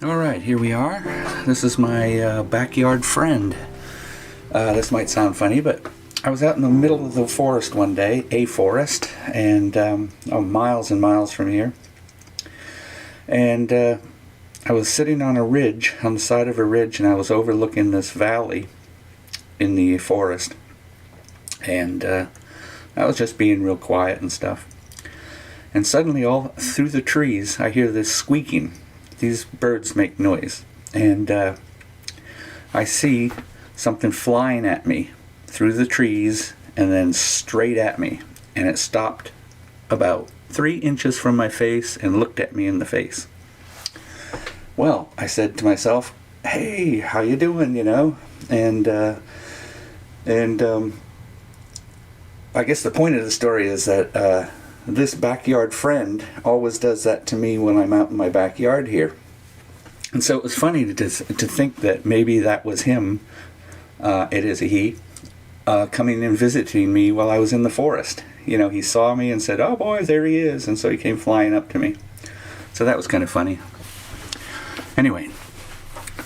Alright, here we are. This is my backyard friend. This might sound funny, but I was out in the middle of the forest one day, a forest, and miles and miles from here. And I was sitting on a ridge, on the side of a ridge, and I was overlooking this valley in the forest. And I was just being real quiet and stuff. And suddenly, all through the trees, I hear this squeaking. These birds make noise, and I see something flying at me through the trees and then straight at me, and it stopped about 3 inches from my face and looked at me in the face. Well, I said to myself, "Hey, how you doing?" And I guess the point of the story is that this backyard friend always does that to me when I'm out in my backyard here. And so it was funny to think that maybe that was him, it is a he, coming and visiting me while I was in the forest. He saw me and said, "Oh boy, there he is," and so he came flying up to me. So that was kind of funny. Anyway,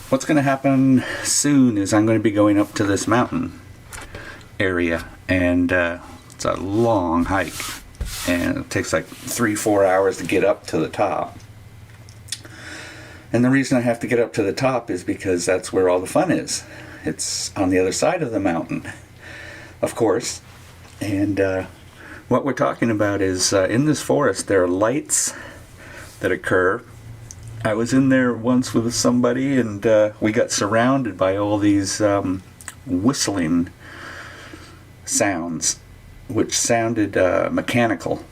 what's going to happen soon is I'm going to be going up to this mountain area, and it's a long hike. And it takes like 3-4 hours to get up to the top. And the reason I have to get up to the top is because that's where all the fun is. It's on the other side of the mountain, of course. And what we're talking about is in this forest there are lights that occur. I was in there once with somebody, and we got surrounded by all these whistling sounds, which sounded mechanical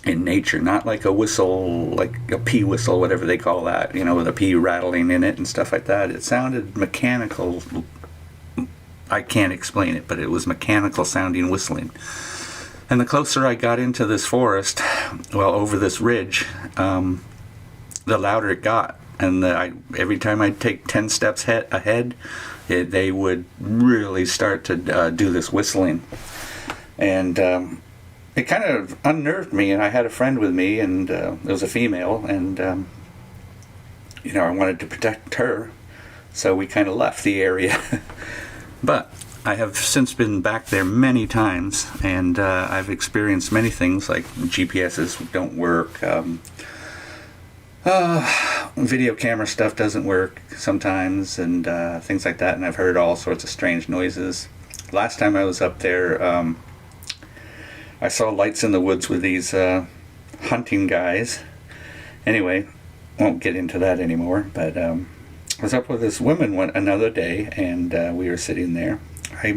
in nature, not like a whistle, like a pea whistle, whatever they call that, with a pea rattling in it and stuff like that. It sounded mechanical. I can't explain it, but it was mechanical sounding whistling. And the closer I got into this forest, over this ridge, the louder it got. And every time I'd take 10 steps ahead, they would really start to do this whistling. And it kind of unnerved me, and I had a friend with me, and it was a female, and I wanted to protect her, so we kind of left the area. But I have since been back there many times, and I've experienced many things, like GPSs don't work, video camera stuff doesn't work sometimes, and things like that, and I've heard all sorts of strange noises. Last time I was up there, I saw lights in the woods with these hunting guys. Anyway, won't get into that anymore, but I was up with this woman another day, and we were sitting there. I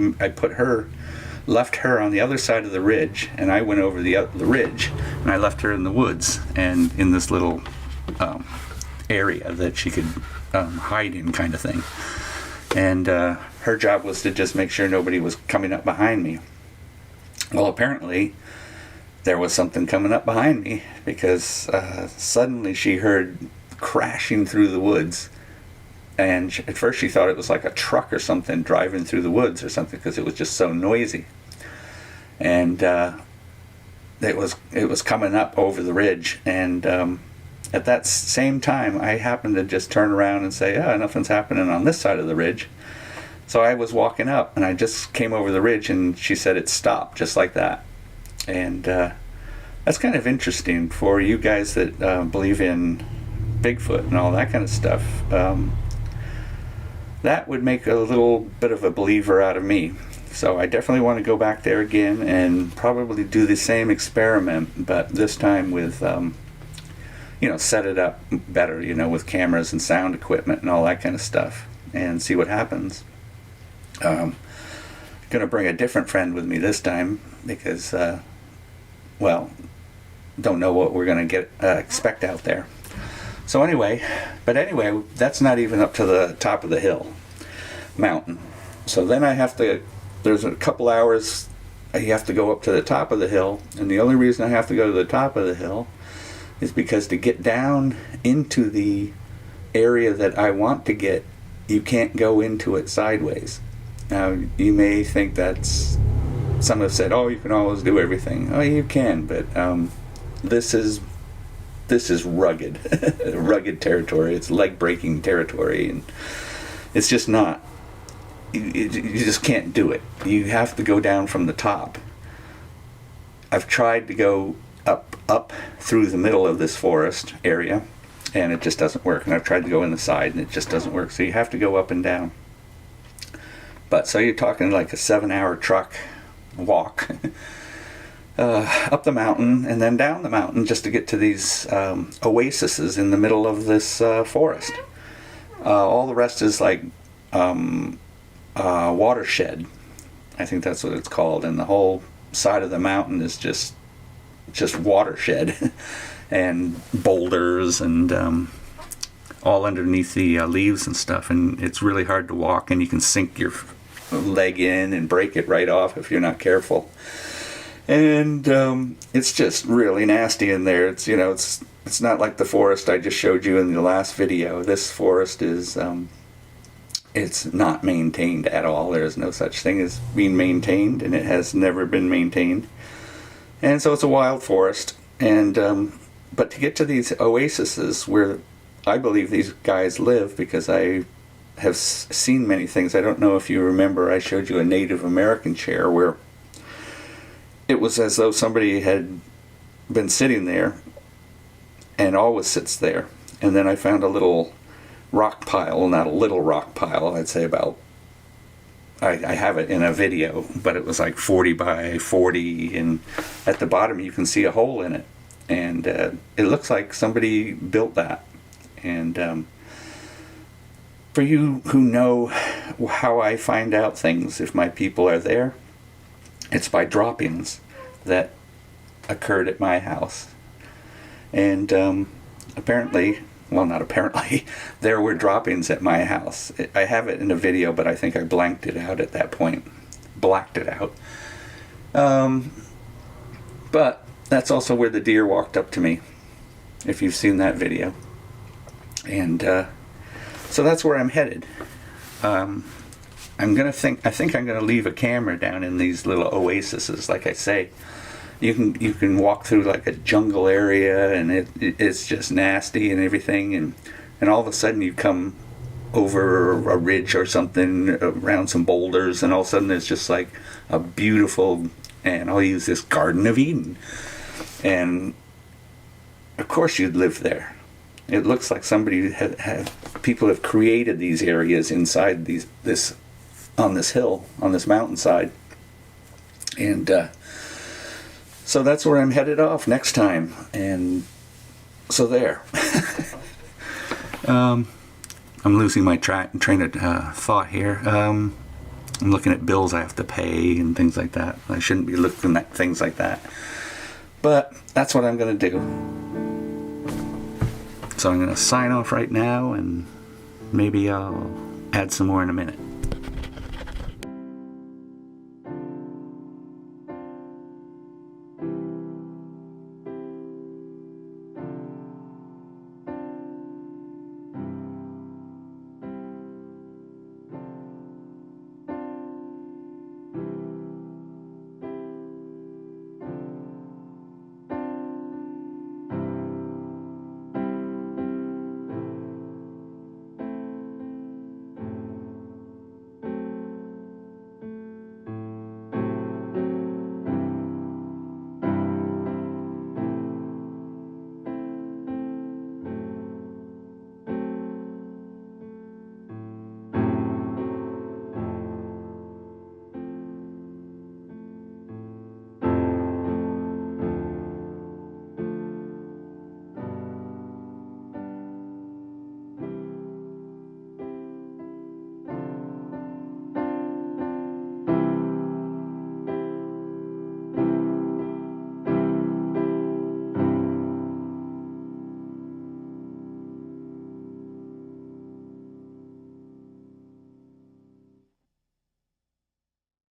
left her on the other side of the ridge, and I went over the ridge, and I left her in the woods, and in this little area that she could hide in, kind of thing. And her job was to just make sure nobody was coming up behind me. Well, apparently there was something coming up behind me, because suddenly she heard crashing through the woods, and at first she thought it was like a truck or something driving through the woods or something, because it was just so noisy. And it was coming up over the ridge, and at that same time I happened to just turn around and say, nothing's happening on this side of the ridge. So I was walking up, and I just came over the ridge, and she said it stopped, just like that. And that's kind of interesting for you guys that believe in Bigfoot and all that kind of stuff. That would make a little bit of a believer out of me. So I definitely want to go back there again and probably do the same experiment, but this time with, set it up better, with cameras and sound equipment and all that kind of stuff, and see what happens. Going to bring a different friend with me this time, because don't know what we're going to expect out there. So anyway, that's not even up to the top of the mountain. So then there's a couple hours you have to go up to the top of the hill, and the only reason I have to go to the top of the hill is because to get down into the area that I want to get, you can't go into it sideways. Now, you may think some have said, you can always do everything. Oh, you can, but this is this is rugged, rugged territory. It's leg-breaking territory, and it's just not. You just can't do it. You have to go down from the top. I've tried to go up through the middle of this forest area, and it just doesn't work. And I've tried to go in the side, and it just doesn't work. So you have to go up and down. But so you're talking like a 7-hour truck walk up the mountain and then down the mountain just to get to these oases in the middle of this forest. All the rest is like watershed. I think that's what it's called, and the whole side of the mountain is just watershed and boulders and all underneath the leaves and stuff, and it's really hard to walk, and you can sink your leg in and break it right off if you're not careful. And it's just really nasty in there. It's it's not like the forest I just showed you in the last video. This forest is it's not maintained at all. There is no such thing as being maintained, and it has never been maintained. And so it's a wild forest. And but to get to these oases where I believe these guys live, because I have seen many things. I don't know if you remember, I showed you a Native American chair where it was as though somebody had been sitting there and always sits there. And then I found a little rock pile, not a little rock pile, I'd say about, I have it in a video, but it was like 40 by 40, and at the bottom you can see a hole in it. And it looks like somebody built that. And for you who know how I find out things, if my people are there, it's by drop-ins that occurred at my house. And apparently, well, not apparently, there were drop-ins at my house. I have it in a video, but I think I blanked it out at that point. Blacked it out. But that's also where the deer walked up to me, if you've seen that video. And so that's where I'm headed. I think I'm gonna leave a camera down in these little oases, like I say. You can walk through like a jungle area, and it's just nasty and everything, and all of a sudden you come over a ridge or something around some boulders, and all of a sudden it's just like a beautiful, and I'll use this, Garden of Eden. And of course you'd live there. It looks like somebody people have created these areas inside on this hill, on this mountainside. And so that's where I'm headed off next time. And so there. I'm losing my train of thought here. I'm looking at bills I have to pay and things like that. I shouldn't be looking at things like that. But that's what I'm going to do. So I'm going to sign off right now, and maybe I'll add some more in a minute.